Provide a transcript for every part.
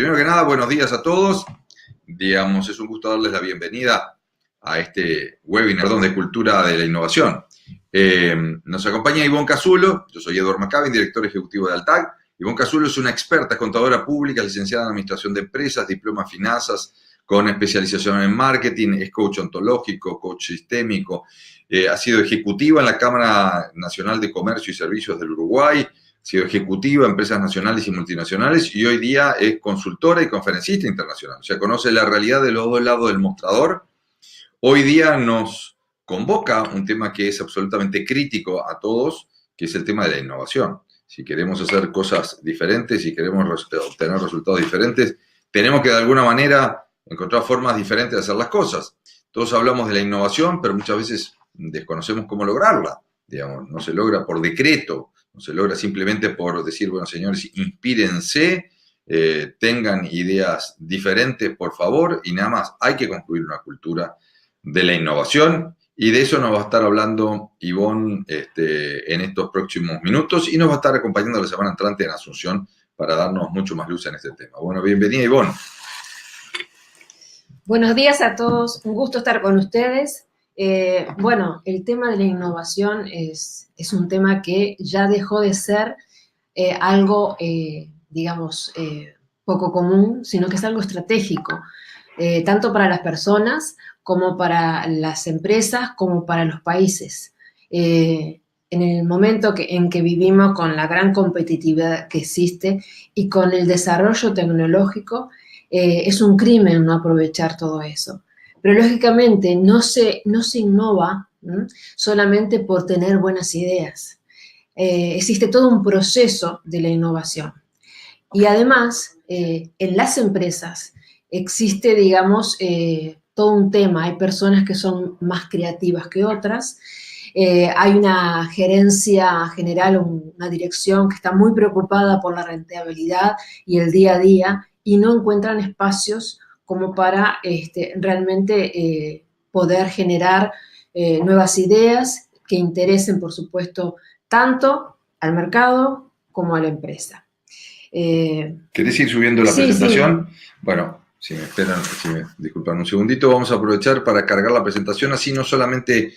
Primero que nada, buenos días a todos. Es un gusto darles la bienvenida a este webinar de cultura de la innovación. Nos acompaña Ivonne Casulo, yo soy Eduardo Macabin, director ejecutivo de Altag. Ivonne Casulo es una experta contadora pública, licenciada en Administración de Empresas, diploma en Finanzas, con especialización en marketing, es coach ontológico, coach sistémico, ha sido ejecutiva en la Cámara Nacional de Comercio y Servicios del Uruguay, ha sido ejecutiva en empresas nacionales y multinacionales y hoy día es consultora y conferencista internacional. O sea, conoce la realidad de los dos lados del mostrador. Hoy día nos convoca un tema que es absolutamente crítico a todos, que es el tema de la innovación. Si queremos hacer cosas diferentes, si queremos obtener resultados diferentes, tenemos que de alguna manera encontrar formas diferentes de hacer las cosas. Todos hablamos de la innovación, pero muchas veces desconocemos cómo lograrla. Digamos, no se logra por decreto, no se logra simplemente por decir, bueno, señores, inspírense, tengan ideas diferentes, por favor, y nada más. Hay que construir una cultura de la innovación, y de eso nos va a estar hablando Ivonne en estos próximos minutos, y nos va a estar acompañando la semana entrante en Asunción para darnos mucho más luz en este tema. Bueno, bienvenida, Ivonne. Buenos días a todos, un gusto estar con ustedes. Bueno, el tema de la innovación es un tema que ya dejó de ser algo, digamos, poco común, sino que es algo estratégico, tanto para las personas como para las empresas, como para los países. En el momento en que vivimos con la gran competitividad que existe y con el desarrollo tecnológico, es un crimen no aprovechar todo eso. Pero lógicamente no se innova solamente por tener buenas ideas. Existe todo un proceso de la innovación. Y además, en las empresas existe, digamos, todo un tema. Hay personas que son más creativas que otras. Hay una gerencia general, una dirección que está muy preocupada por la rentabilidad y el día a día y no encuentran espacios como para realmente poder generar nuevas ideas que interesen, por supuesto, tanto al mercado como a la empresa. ¿Querés ir subiendo la presentación? Sí. Bueno, si me disculpan un segundito, vamos a aprovechar para cargar la presentación, así no solamente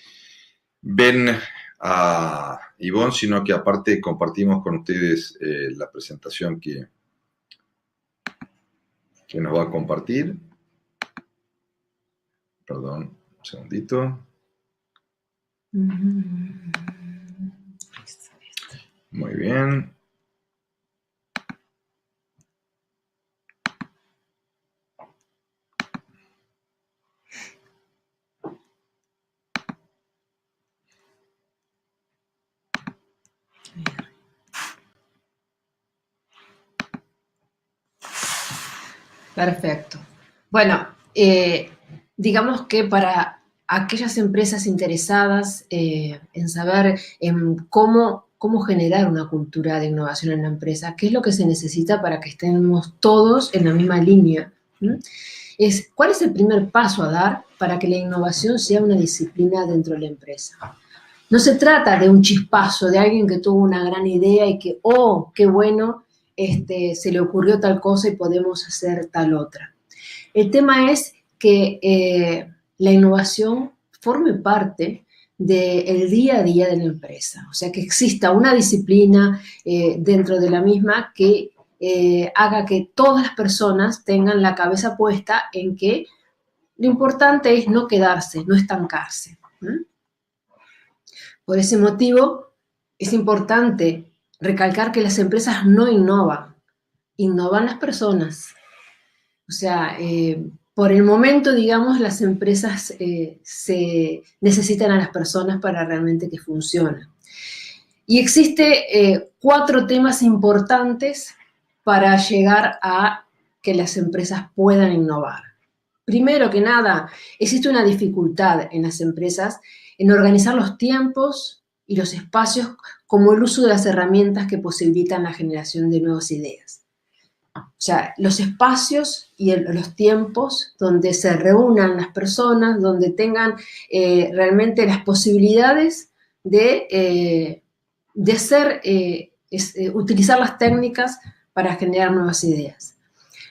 ven a Ivonne, sino que aparte compartimos con ustedes la presentación que nos va a compartir. Perdón, un segundito. Muy bien. Perfecto. Bueno, digamos que para aquellas empresas interesadas en saber cómo generar una cultura de innovación en la empresa, qué es lo que se necesita para que estemos todos en la misma línea, ¿cuál es el primer paso a dar para que la innovación sea una disciplina dentro de la empresa? No se trata de un chispazo, de alguien que tuvo una gran idea y que, oh, qué bueno, se le ocurrió tal cosa y podemos hacer tal otra. El tema es que la innovación forme parte del día a día de la empresa, o sea, que exista una disciplina dentro de la misma que haga que todas las personas tengan la cabeza puesta en que lo importante es no quedarse, no estancarse. Por ese motivo, es importante recalcar que las empresas no innovan las personas. O sea, por el momento, digamos, las empresas se necesitan a las personas para realmente que funcionen. Y existe 4 temas importantes para llegar a que las empresas puedan innovar. Primero que nada, existe una dificultad en las empresas en organizar los tiempos y los espacios como el uso de las herramientas que posibilitan la generación de nuevas ideas. O sea, los espacios y los tiempos donde se reúnan las personas, donde tengan realmente las posibilidades de utilizar las técnicas para generar nuevas ideas.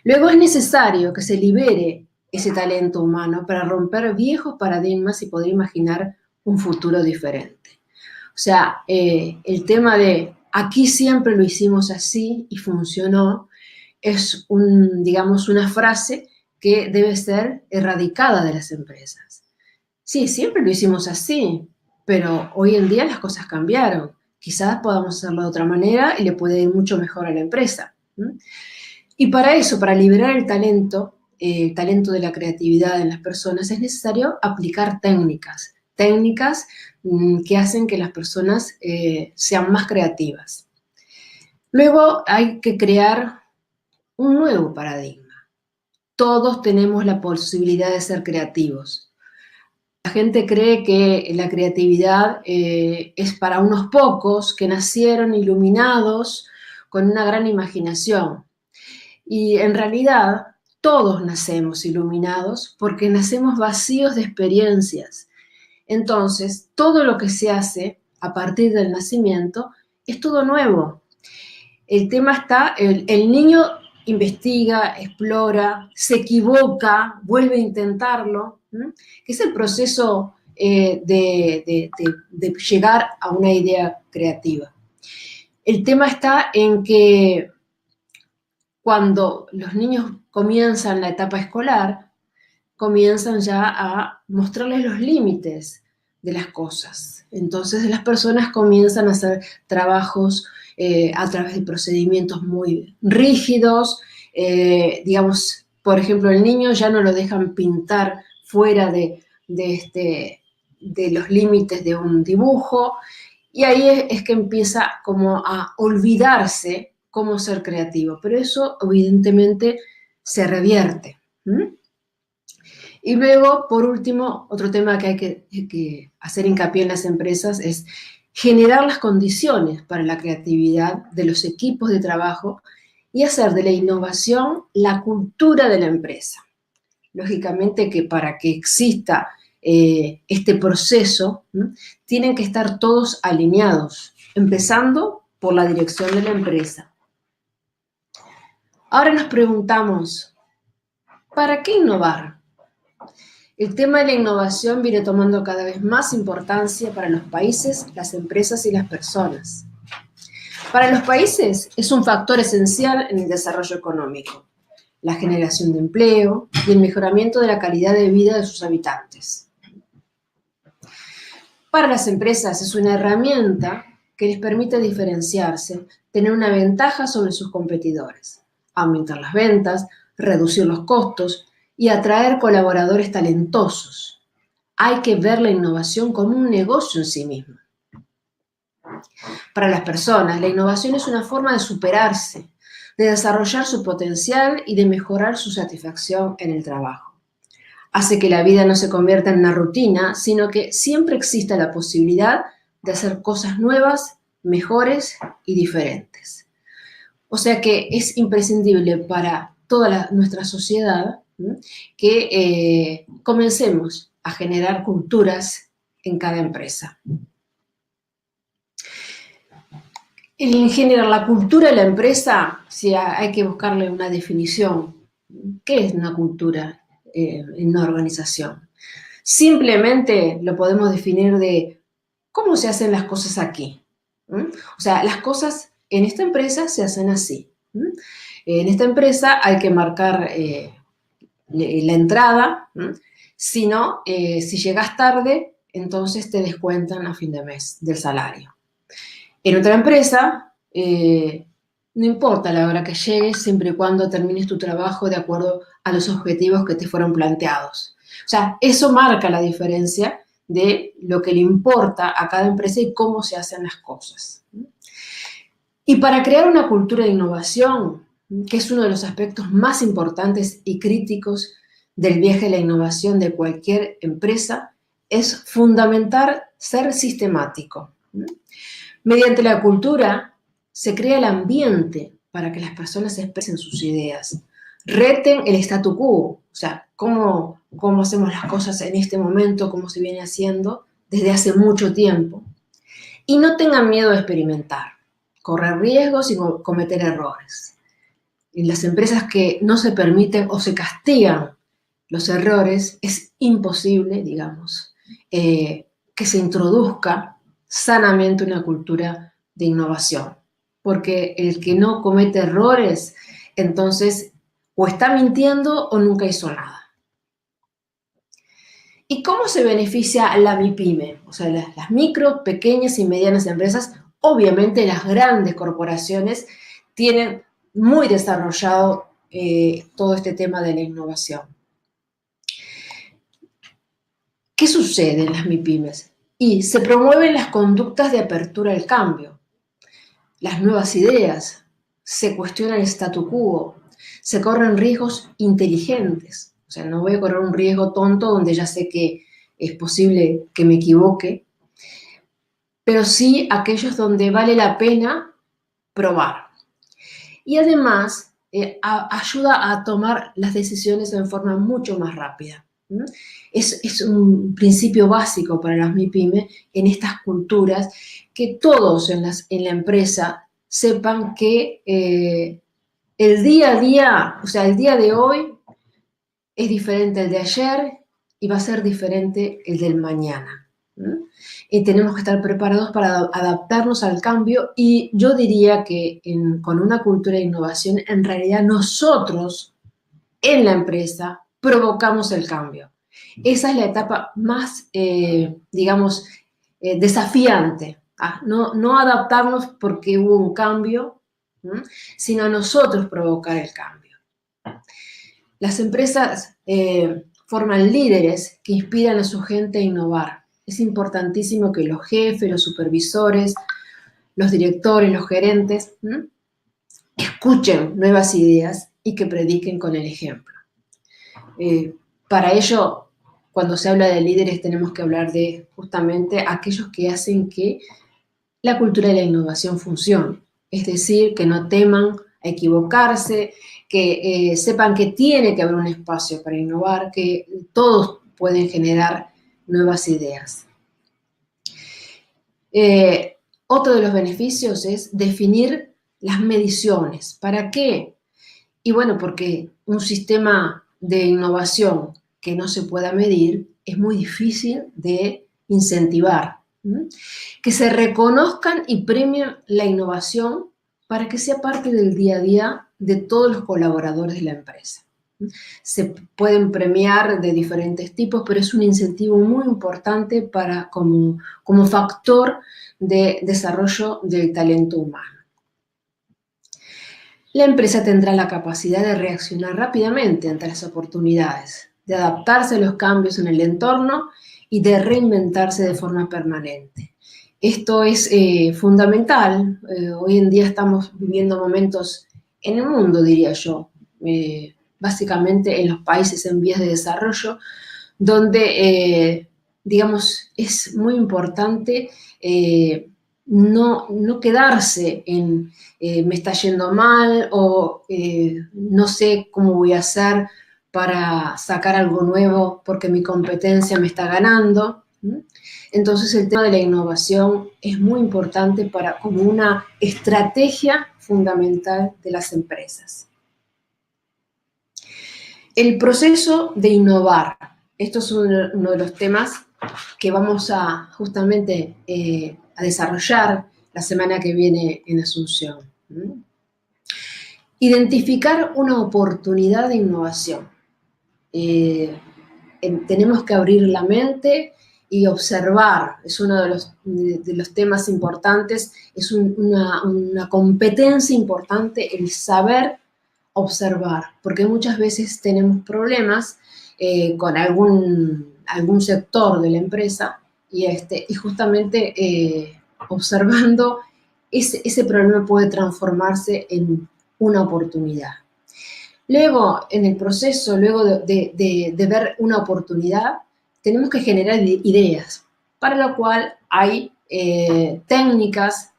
Luego es necesario que se libere ese talento humano para romper viejos paradigmas y poder imaginar un futuro diferente. O sea, el tema de aquí siempre lo hicimos así y funcionó es digamos, una frase que debe ser erradicada de las empresas. Sí, siempre lo hicimos así, pero hoy en día las cosas cambiaron. Quizás podamos hacerlo de otra manera y le puede ir mucho mejor a la empresa. Y para eso, para liberar el talento de la creatividad en las personas, es necesario aplicar técnicas que hacen que las personas sean más creativas. Luego hay que crear un nuevo paradigma. Todos tenemos la posibilidad de ser creativos. La gente cree que la creatividad es para unos pocos que nacieron iluminados con una gran imaginación. Y en realidad todos nacemos iluminados porque nacemos vacíos de experiencias. Entonces, todo lo que se hace a partir del nacimiento es todo nuevo. El tema está, el niño investiga, explora, se equivoca, vuelve a intentarlo, que es el proceso de llegar a una idea creativa. El tema está en que cuando los niños comienzan la etapa escolar, comienzan ya a mostrarles los límites de las cosas. Entonces las personas comienzan a hacer trabajos a través de procedimientos muy rígidos. Digamos, por ejemplo, el niño ya no lo dejan pintar fuera de los límites de un dibujo, y ahí es que empieza como a olvidarse cómo ser creativo, pero eso evidentemente se revierte. Y luego, por último, otro tema que hay que hacer hincapié en las empresas es generar las condiciones para la creatividad de los equipos de trabajo y hacer de la innovación la cultura de la empresa. Lógicamente que para que exista este proceso, tienen que estar todos alineados, empezando por la dirección de la empresa. Ahora nos preguntamos, ¿para qué innovar? El tema de la innovación viene tomando cada vez más importancia para los países, las empresas y las personas. Para los países es un factor esencial en el desarrollo económico, la generación de empleo y el mejoramiento de la calidad de vida de sus habitantes. Para las empresas es una herramienta que les permite diferenciarse, tener una ventaja sobre sus competidores, aumentar las ventas, reducir los costos y atraer colaboradores talentosos. Hay que ver la innovación como un negocio en sí mismo. Para las personas, la innovación es una forma de superarse, de desarrollar su potencial y de mejorar su satisfacción en el trabajo. Hace que la vida no se convierta en una rutina, sino que siempre exista la posibilidad de hacer cosas nuevas, mejores y diferentes. O sea que es imprescindible para toda nuestra sociedad que comencemos a generar culturas en cada empresa. En general, la cultura de la empresa, si hay que buscarle una definición. ¿Qué es una cultura en una organización? Simplemente lo podemos definir de cómo se hacen las cosas aquí. O sea, las cosas en esta empresa se hacen así. En esta empresa hay que marcar la entrada, si no, si llegas tarde, entonces te descuentan a fin de mes del salario. En otra empresa, no importa la hora que llegues, siempre y cuando termines tu trabajo de acuerdo a los objetivos que te fueron planteados. O sea, eso marca la diferencia de lo que le importa a cada empresa y cómo se hacen las cosas. Y para crear una cultura de innovación, que es uno de los aspectos más importantes y críticos del viaje de la innovación de cualquier empresa, es fundamental ser sistemático. Mediante la cultura se crea el ambiente para que las personas expresen sus ideas, reten el statu quo, o sea, cómo hacemos las cosas en este momento, cómo se viene haciendo desde hace mucho tiempo, y no tengan miedo de experimentar, correr riesgos y cometer errores. en las empresas que no se permiten o se castigan los errores, es imposible, digamos, que se introduzca sanamente una cultura de innovación. Porque el que no comete errores, entonces, o está mintiendo o nunca hizo nada. ¿Y cómo se beneficia la MIPYME? O sea, las micro, pequeñas y medianas empresas. Obviamente las grandes corporaciones tienen muy desarrollado todo este tema de la innovación. ¿Qué sucede en las MIPYMES? Y se promueven las conductas de apertura al cambio, las nuevas ideas, se cuestiona el statu quo, se corren riesgos inteligentes. O sea, no voy a correr un riesgo tonto donde ya sé que es posible que me equivoque, pero sí aquellos donde vale la pena probar. Y además ayuda a tomar las decisiones en forma mucho más rápida. Es un principio básico para las MIPYME en estas culturas, que todos en la empresa sepan que el día a día, o sea, el día de hoy es diferente al de ayer y va a ser diferente el del mañana. Y tenemos que estar preparados para adaptarnos al cambio, y yo diría que con una cultura de innovación, en realidad nosotros en la empresa provocamos el cambio. Esa es la etapa más, digamos, desafiante. No adaptarnos porque hubo un cambio, sino nosotros provocar el cambio. Las empresas forman líderes que inspiran a su gente a innovar. Es importantísimo que los jefes, los supervisores, los directores, los gerentes, escuchen nuevas ideas y que prediquen con el ejemplo. Para ello, cuando se habla de líderes, tenemos que hablar de justamente aquellos que hacen que la cultura de la innovación funcione. Es decir, que no teman a equivocarse, que sepan que tiene que haber un espacio para innovar, que todos pueden generar nuevas ideas. Otro de los beneficios es definir las mediciones. ¿Para qué? Y bueno, porque un sistema de innovación que no se pueda medir es muy difícil de incentivar. Que se reconozcan y premien la innovación para que sea parte del día a día de todos los colaboradores de la empresa. Se pueden premiar de diferentes tipos, pero es un incentivo muy importante como factor de desarrollo del talento humano. La empresa tendrá la capacidad de reaccionar rápidamente ante las oportunidades, de adaptarse a los cambios en el entorno y de reinventarse de forma permanente. Esto es fundamental. Hoy en día estamos viviendo momentos en el mundo, diría yo, básicamente en los países en vías de desarrollo, donde, digamos, es muy importante no quedarse en me está yendo mal o no sé cómo voy a hacer para sacar algo nuevo porque mi competencia me está ganando. Entonces el tema de la innovación es muy importante como una estrategia fundamental de las empresas. El proceso de innovar. Esto es uno de los temas que vamos a justamente a desarrollar la semana que viene en Asunción. Identificar una oportunidad de innovación. Tenemos que abrir la mente y observar. Es uno de los temas importantes, es una competencia importante el saber observar, porque muchas veces tenemos problemas con algún sector de la empresa y justamente observando ese problema puede transformarse en una oportunidad. Luego, en el proceso, luego de ver una oportunidad, tenemos que generar ideas, para lo cual hay técnicas,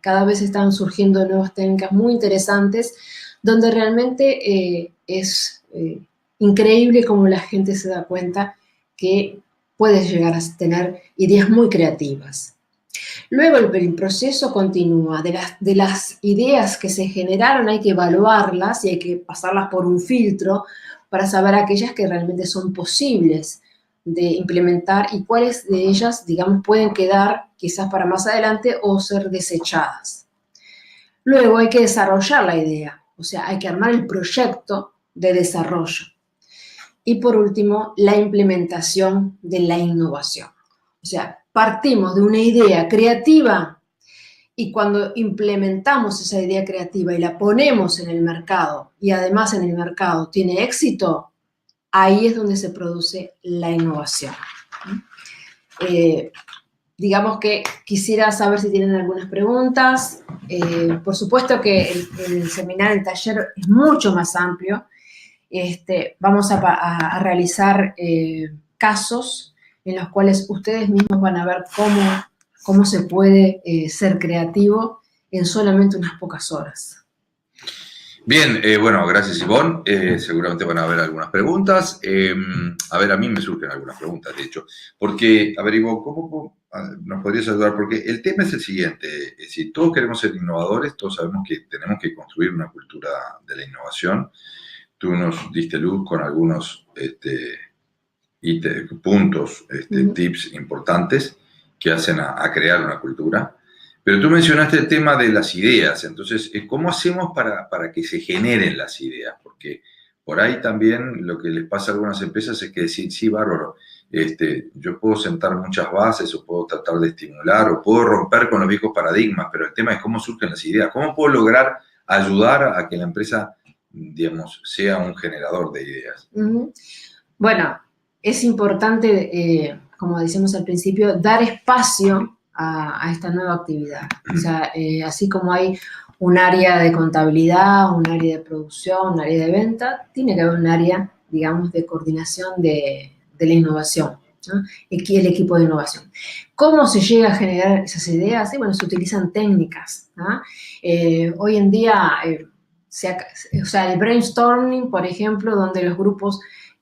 cada vez están surgiendo nuevas técnicas muy interesantes, donde realmente es increíble cómo la gente se da cuenta que puedes llegar a tener ideas muy creativas. Luego el proceso continúa. De las ideas que se generaron hay que evaluarlas y hay que pasarlas por un filtro para saber aquellas que realmente son posibles de implementar y cuáles de ellas, digamos, pueden quedar quizás para más adelante o ser desechadas. Luego hay que desarrollar la idea, o sea, hay que armar el proyecto de desarrollo. Y por último, la implementación de la innovación. O sea, partimos de una idea creativa y cuando implementamos esa idea creativa y la ponemos en el mercado y además en el mercado tiene éxito, ahí es donde se produce la innovación. Digamos que quisiera saber si tienen algunas preguntas. Por supuesto que el seminario, el taller es mucho más amplio. Vamos a realizar casos en los cuales ustedes mismos van a ver cómo se puede ser creativo en solamente unas pocas horas. Bien, bueno, gracias Ivonne. Seguramente van a haber algunas preguntas. A ver, a mí me surgen algunas preguntas, de hecho. Porque, a ver, Ivonne, ¿cómo nos podrías ayudar? Porque el tema es el siguiente. Si todos queremos ser innovadores, todos sabemos que tenemos que construir una cultura de la innovación. Tú nos diste luz con algunos puntos, tips importantes que hacen a crear una cultura. Pero tú mencionaste el tema de las ideas, entonces, ¿cómo hacemos para que se generen las ideas? Porque por ahí también lo que les pasa a algunas empresas es que decir, sí, bárbaro, yo puedo sentar muchas bases o puedo tratar de estimular o puedo romper con los viejos paradigmas, pero el tema es cómo surgen las ideas, cómo puedo lograr ayudar a que la empresa, digamos, sea un generador de ideas. Bueno, es importante, como decíamos al principio, dar espacio a esta nueva actividad. O sea, así como hay un área de contabilidad, un área de producción, un área de venta, tiene que haber un área, digamos, de coordinación de la innovación, ¿no? El equipo de innovación. ¿Cómo se llega a generar esas ideas? Sí, bueno, se utilizan técnicas, ¿no? Hoy en día, o sea, el brainstorming, por ejemplo, donde los grupos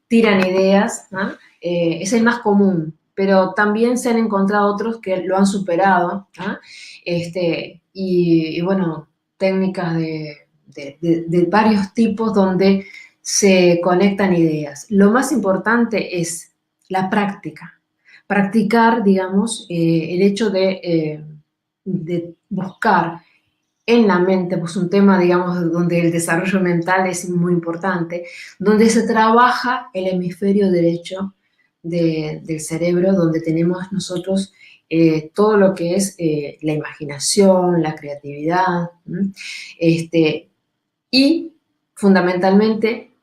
tiran ideas, ¿no? Es el más común, pero también se han encontrado otros que lo han superado, ¿no? Y bueno, técnicas de varios tipos donde se conectan ideas. Lo más importante es la práctica. Practicar, digamos, el hecho de buscar en la mente, pues un tema, digamos, donde el desarrollo mental es muy importante, donde se trabaja el hemisferio derecho del cerebro, donde tenemos nosotros todo lo que es la imaginación, la creatividad, y fundamentalmente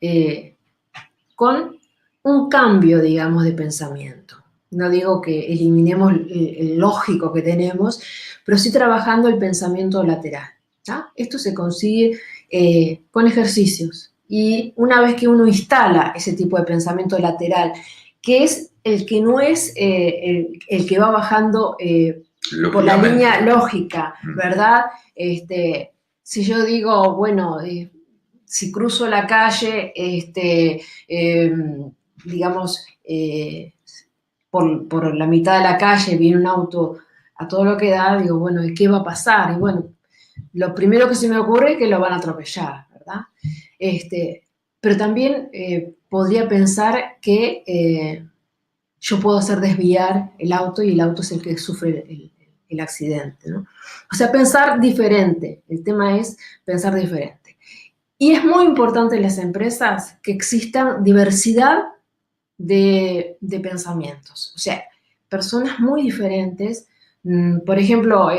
con un cambio, digamos, de pensamiento. No digo que eliminemos el lógico que tenemos, pero sí trabajando el pensamiento lateral. ¿Ah? Esto se consigue con ejercicios. Y una vez que uno instala ese tipo de pensamiento lateral, que es el que no es el que va bajando por la línea lógica, ¿verdad? Si yo digo, bueno, si cruzo la calle, digamos, por la mitad de la calle viene un auto a todo lo que da, digo, bueno, ¿qué va a pasar? Y bueno, lo primero que se me ocurre es que lo van a atropellar, ¿verdad? Pero también podría pensar que yo puedo hacer desviar el auto y el auto es el que sufre el accidente, ¿no? O sea, pensar diferente. El tema es pensar diferente. Y es muy importante en las empresas que existan diversidad de pensamientos. O sea, personas muy diferentes. Por ejemplo,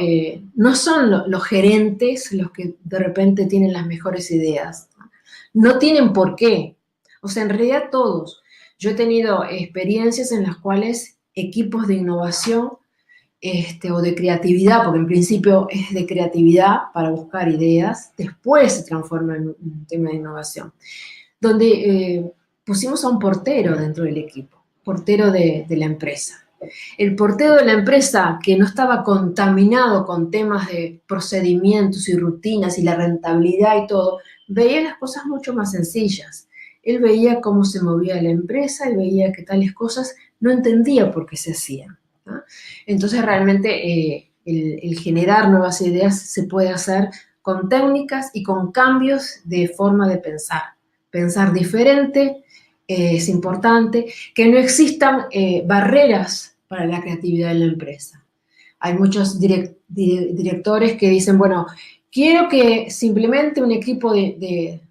no son los gerentes los que de repente tienen las mejores ideas. No tienen por qué. O sea, en realidad todos. Yo he tenido experiencias en las cuales equipos de innovación o de creatividad, porque en principio es de creatividad para buscar ideas, después se transforma en un tema de innovación, donde pusimos a un portero dentro del equipo, portero de la empresa. El portero de la empresa, que no estaba contaminado con temas de procedimientos y rutinas y la rentabilidad y todo, veía las cosas mucho más sencillas. Él veía cómo se movía la empresa, él veía que tales cosas no entendía por qué se hacían, ¿no? Entonces realmente el generar nuevas ideas se puede hacer con técnicas y con cambios de forma de pensar. Pensar diferente es importante, que no existan barreras para la creatividad en la empresa. Hay muchos directores que dicen, bueno, quiero que se implemente un equipo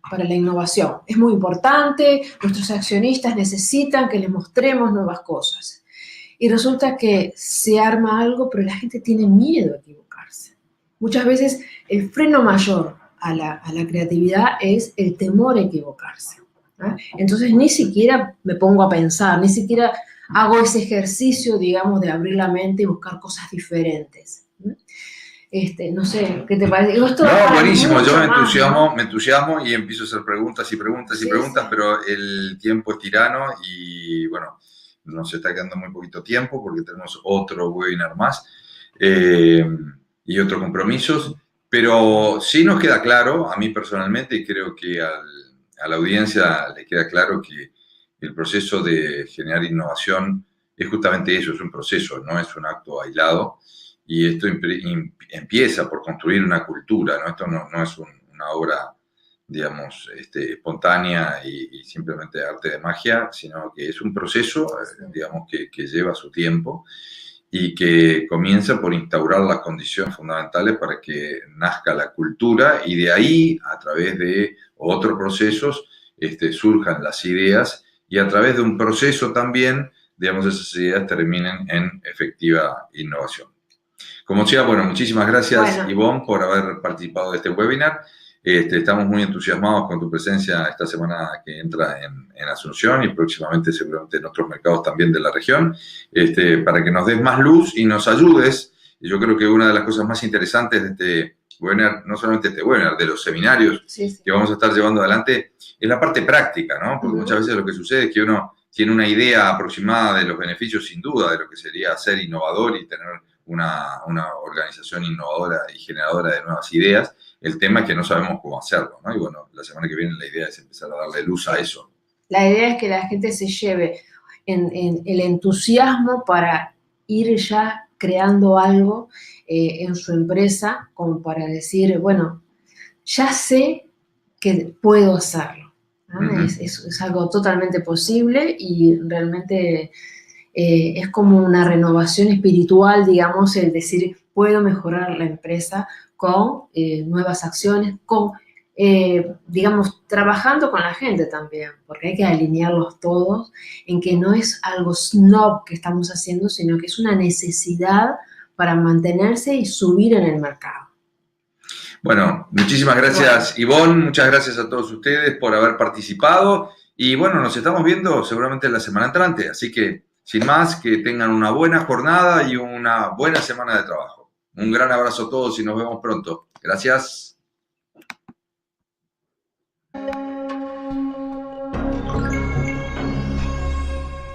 para la innovación. Es muy importante, nuestros accionistas necesitan que les mostremos nuevas cosas. Y resulta que se arma algo, pero la gente tiene miedo a equivocarse. Muchas veces el freno mayor a la creatividad es el temor a equivocarse. ¿Eh? Entonces ni siquiera me pongo a pensar, ni siquiera hago ese ejercicio, digamos, de abrir la mente y buscar cosas diferentes. No sé, ¿qué te parece? Esto no, buenísimo, yo me entusiasmo y empiezo a hacer preguntas y preguntas y preguntas, sí. Pero el tiempo es tirano y bueno, nos está quedando muy poquito tiempo porque tenemos otro webinar más y otros compromisos, pero sí nos queda claro, a mí personalmente, y creo que a la audiencia le queda claro que el proceso de generar innovación es justamente eso, es un proceso, no es un acto aislado. Y esto empieza por construir una cultura, ¿no? Esto no es una obra, digamos, espontánea y simplemente arte de magia, sino que es un proceso, digamos, que lleva su tiempo y que comienza por instaurar las condiciones fundamentales para que nazca la cultura y de ahí, a través de otros procesos, surjan las ideas y a través de un proceso también, digamos, esas ideas terminen en efectiva innovación. Como decía, bueno, muchísimas gracias, Ivonne, por haber participado de este webinar. Estamos muy entusiasmados con tu presencia esta semana que entra en Asunción y próximamente seguramente en otros mercados también de la región, para que nos des más luz y nos ayudes. Y yo creo que una de las cosas más interesantes de este webinar, no solamente este webinar, de los seminarios que vamos a estar llevando adelante, es la parte práctica, ¿no? Porque muchas veces lo que sucede es que uno tiene una idea aproximada de los beneficios, sin duda, de lo que sería ser innovador y tener una organización innovadora y generadora de nuevas ideas. El tema es que no sabemos cómo hacerlo, ¿no? Y bueno, la semana que viene la idea es empezar a darle luz a eso. La idea es que la gente se lleve en el entusiasmo para ir ya creando algo en su empresa, como para decir, bueno, ya sé que puedo hacerlo, ¿no? Es algo totalmente posible y realmente es como una renovación espiritual, digamos, el decir, puedo mejorar la empresa con nuevas acciones, con, digamos, trabajando con la gente también, porque hay que alinearlos todos en que no es algo snob que estamos haciendo, sino que es una necesidad para mantenerse y subir en el mercado. Bueno, muchísimas gracias, Ivonne, muchas gracias a todos ustedes por haber participado y bueno, nos estamos viendo seguramente la semana entrante, así que sin más, que tengan una buena jornada y una buena semana de trabajo. Un gran abrazo a todos y nos vemos pronto. Gracias.